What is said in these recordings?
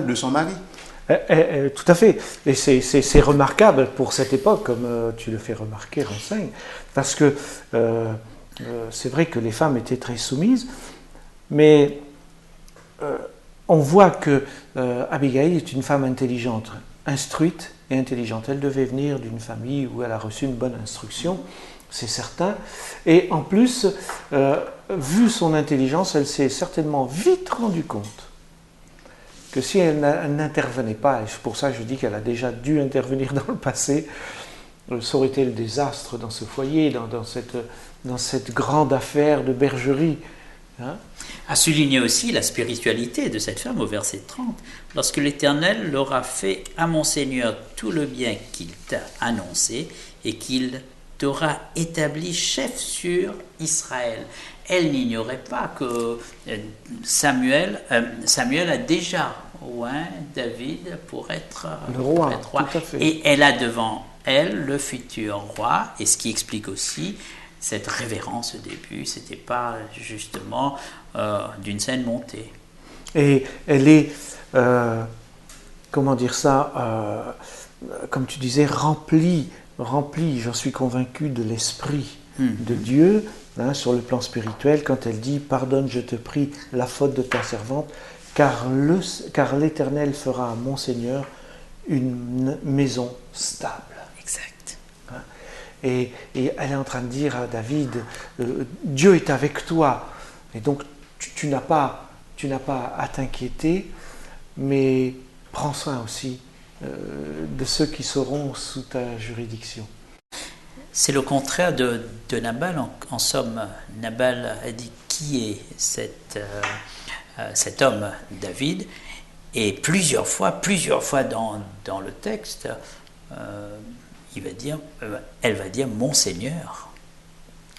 de son mari. Tout à fait. Et c'est remarquable pour cette époque, comme tu le fais remarquer, Renseigne, parce que c'est vrai que les femmes étaient très soumises, mais on voit que Abigail est une femme intelligente, instruite et intelligente. Elle devait venir d'une famille où elle a reçu une bonne instruction, c'est certain. Et en plus, vu son intelligence, elle s'est certainement vite rendue compte que si elle n'intervenait pas, et c'est pour ça que je dis qu'elle a déjà dû intervenir dans le passé, ça aurait été le désastre dans ce foyer, dans cette grande affaire de bergerie. Hein? A souligné aussi la spiritualité de cette femme au verset 30. Lorsque l'Éternel leur a fait à mon Seigneur tout le bien qu'il t'a annoncé et qu'il t'aura établi chef sur Israël. Elle n'ignorait pas que Samuel a déjà oint David pour être le roi. Tout à fait. Et elle a devant elle le futur roi, et ce qui explique aussi cette révérence au début, c'était pas justement d'une saine montée. Et elle est, comment dire ça, comme tu disais, remplie, j'en suis convaincu, de l'Esprit de Dieu, hein, sur le plan spirituel, quand elle dit « Pardonne, je te prie, la faute de ta servante, car l'Éternel fera à mon Seigneur une maison stable. » Exact. Hein? Et elle est en train de dire à David, Dieu est avec toi, et donc tu n'as pas à t'inquiéter, mais prends soin aussi de ceux qui seront sous ta juridiction. C'est le contraire de Nabal. En somme, Nabal a dit qui est cet homme, David, et plusieurs fois dans le texte, elle va dire mon Seigneur.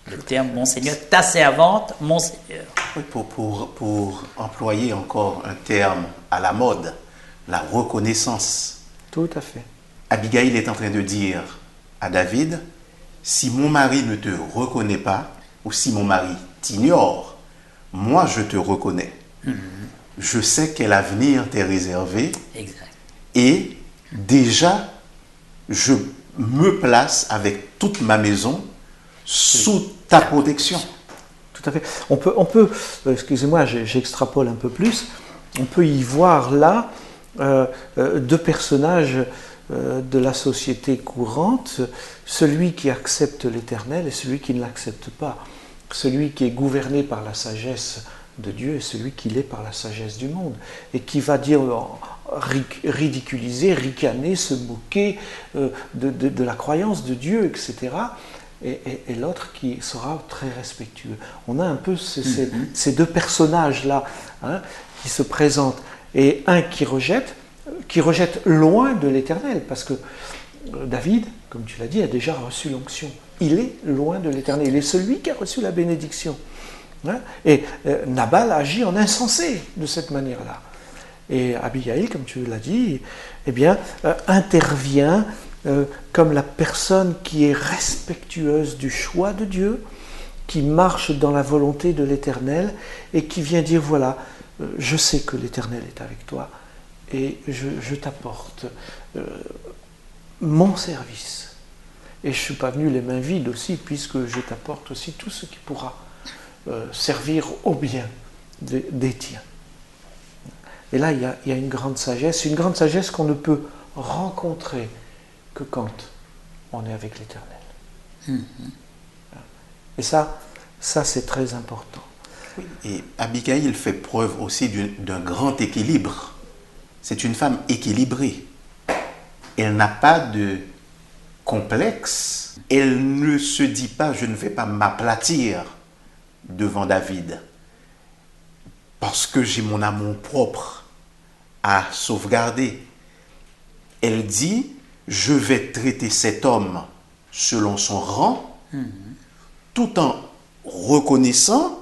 Le terme mon Seigneur, ta servante, mon Seigneur. Oui, pour employer encore un terme à la mode, la reconnaissance. Tout à fait. Abigail est en train de dire à David, si mon mari ne te reconnaît pas, ou si mon mari t'ignore, moi je te reconnais. Je sais quel avenir t'est réservé. Exact. Et déjà, je me place avec toute ma maison sous ta protection. Tout à fait. On peut excusez-moi, j'extrapole un peu plus, on peut y voir là deux personnages de la société courante, celui qui accepte l'Éternel et celui qui ne l'accepte pas, celui qui est gouverné par la sagesse de Dieu et celui qui l'est par la sagesse du monde, et qui va dire ridiculiser, ricaner, se moquer de la croyance de Dieu, etc., et l'autre qui sera très respectueux. On a un peu ces deux personnages-là, hein, qui se présentent, et un qui rejette loin de l'Éternel, parce que David, comme tu l'as dit, a déjà reçu l'onction. Il est loin de l'Éternel, il est celui qui a reçu la bénédiction. Hein? Et Nabal agit en insensé de cette manière-là. Et Abigail, comme tu l'as dit, eh bien, intervient comme la personne qui est respectueuse du choix de Dieu, qui marche dans la volonté de l'Éternel et qui vient dire, voilà, je sais que l'Éternel est avec toi et je t'apporte mon service. Et je ne suis pas venu les mains vides aussi, puisque je t'apporte aussi tout ce qui pourra servir au bien des tiens. Et là, il y a une grande sagesse qu'on ne peut rencontrer que quand on est avec l'Éternel. Et ça c'est très important. Oui, et Abigail fait preuve aussi d'un grand équilibre. C'est une femme équilibrée. Elle n'a pas de complexe. Elle ne se dit pas, je ne vais pas m'aplatir devant David parce que j'ai mon amour propre à sauvegarder. Elle dit, je vais traiter cet homme selon son rang, tout en reconnaissant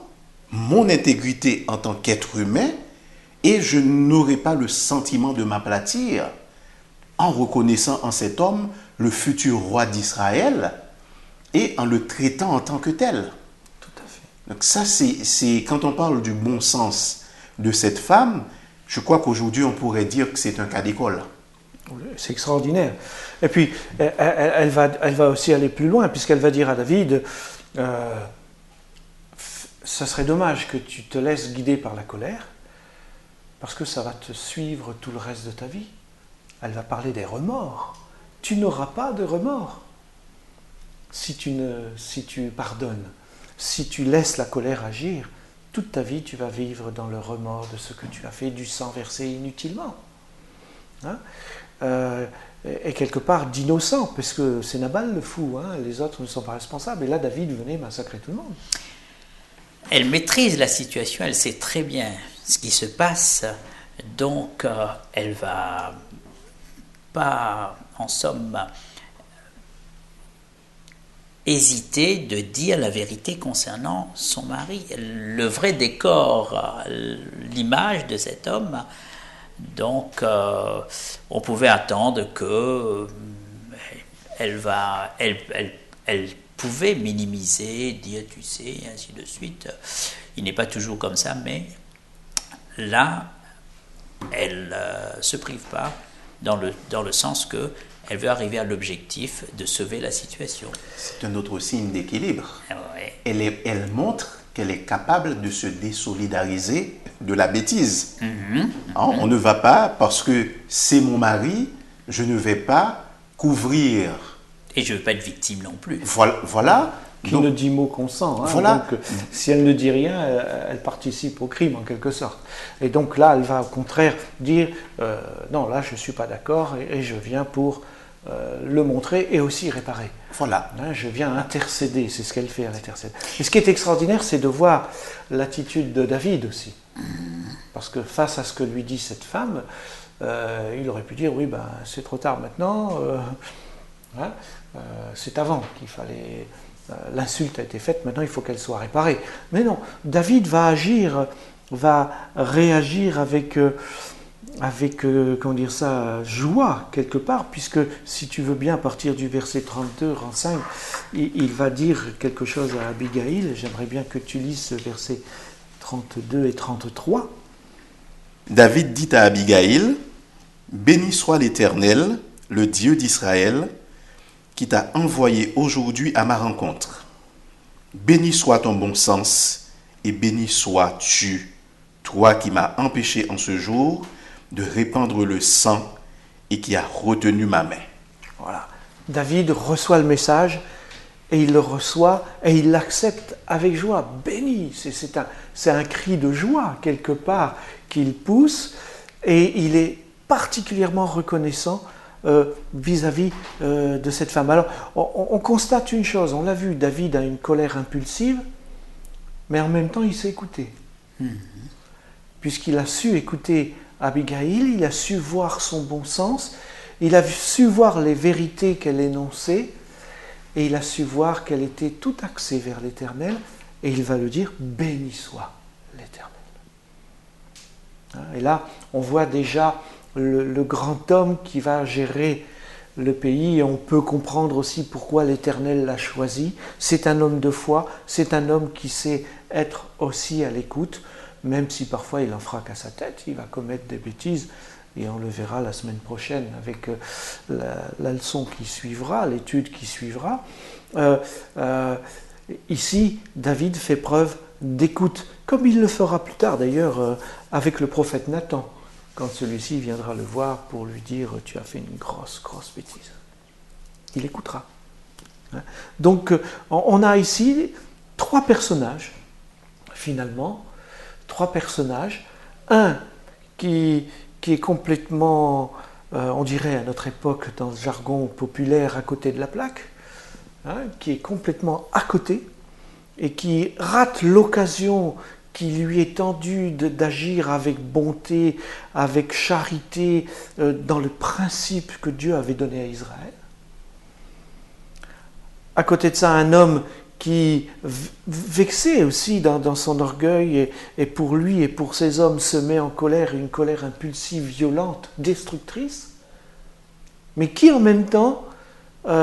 mon intégrité en tant qu'être humain, et je n'aurai pas le sentiment de m'aplatir en reconnaissant en cet homme le futur roi d'Israël et en le traitant en tant que tel. Tout à fait. Donc ça, c'est quand on parle du bon sens de cette femme, Je crois qu'aujourd'hui, on pourrait dire que c'est un cas d'école. C'est extraordinaire. Et puis, elle va aussi aller plus loin, puisqu'elle va dire à David, ça serait dommage que tu te laisses guider par la colère, parce que ça va te suivre tout le reste de ta vie. Elle va parler des remords. Tu n'auras pas de remords si tu pardonnes, si tu laisses la colère agir. Toute ta vie, tu vas vivre dans le remords de ce que tu as fait, du sang versé inutilement. Hein? Et quelque part d'innocent, parce que c'est Nabal le fou, hein? Les autres ne sont pas responsables. Et là, David venait massacrer tout le monde. Elle maîtrise la situation, elle sait très bien ce qui se passe, donc elle va pas, en somme, hésiter de dire la vérité concernant son mari. Le vrai décor, l'image de cet homme, donc on pouvait attendre que elle pouvait minimiser, dire tu sais, et ainsi de suite. Il n'est pas toujours comme ça, mais là, elle ne se prive pas dans le sens que elle veut arriver à l'objectif de sauver la situation. C'est un autre signe d'équilibre. Ouais. Elle montre qu'elle est capable de se désolidariser de la bêtise. On ne va pas, parce que c'est mon mari, je ne vais pas couvrir. Et je ne veux pas être victime non plus. Voilà. Qui ne dit mot consent. Hein. Voilà. Donc, si elle ne dit rien, elle participe au crime en quelque sorte. Et donc là, elle va au contraire dire non, là je ne suis pas d'accord et je viens pour le montrer et aussi réparer. Voilà. Hein, je viens intercéder, c'est ce qu'elle fait, elle intercède. Et ce qui est extraordinaire, c'est de voir l'attitude de David aussi. Parce que face à ce que lui dit cette femme, il aurait pu dire oui, ben, c'est trop tard maintenant, c'est avant qu'il fallait. L'insulte a été faite, maintenant il faut qu'elle soit réparée. Mais non, David va réagir avec comment dire ça, joie quelque part, puisque si tu veux bien, à partir du verset 32, 35, il va dire quelque chose à Abigail. J'aimerais bien que tu lises ce verset 32 et 33. David dit à Abigail, « Béni soit l'Éternel, le Dieu d'Israël, qui t'a envoyé aujourd'hui à ma rencontre. Béni soit ton bon sens, et béni sois-tu, toi qui m'as empêché en ce jour de répandre le sang et qui a retenu ma main. » Voilà. David reçoit le message, et il le reçoit, et il l'accepte avec joie. Béni, c'est un cri de joie, quelque part, qu'il pousse, et il est particulièrement reconnaissant vis-à-vis de cette femme. Alors, on constate une chose, on l'a vu, David a une colère impulsive, mais en même temps, il s'est écouté. Puisqu'il a su écouter Abigail, il a su voir son bon sens, il a su voir les vérités qu'elle énonçait, et il a su voir qu'elle était tout axée vers l'Éternel, et il va le dire, béni soit l'Éternel. Et là, on voit déjà le grand homme qui va gérer le pays, et on peut comprendre aussi pourquoi l'Éternel l'a choisi. C'est un homme de foi, c'est un homme qui sait être aussi à l'écoute, même si parfois il en fera qu'à sa tête, il va commettre des bêtises, et on le verra la semaine prochaine avec la leçon qui suivra, l'étude qui suivra. Ici, David fait preuve d'écoute, comme il le fera plus tard d'ailleurs avec le prophète Nathan, quand celui-ci viendra le voir pour lui dire « tu as fait une grosse bêtise ». Il écoutera. Donc, on a ici trois personnages, finalement, trois personnages. Un qui est complètement, on dirait à notre époque, dans le jargon populaire, à côté de la plaque, qui est complètement à côté, et qui rate l'occasion qui lui est tendue d'agir avec bonté, avec charité, dans le principe que Dieu avait donné à Israël. À côté de ça, un homme qui, vexé aussi dans son orgueil, et pour lui et pour ses hommes, se met en colère, une colère impulsive, violente, destructrice, mais qui en même temps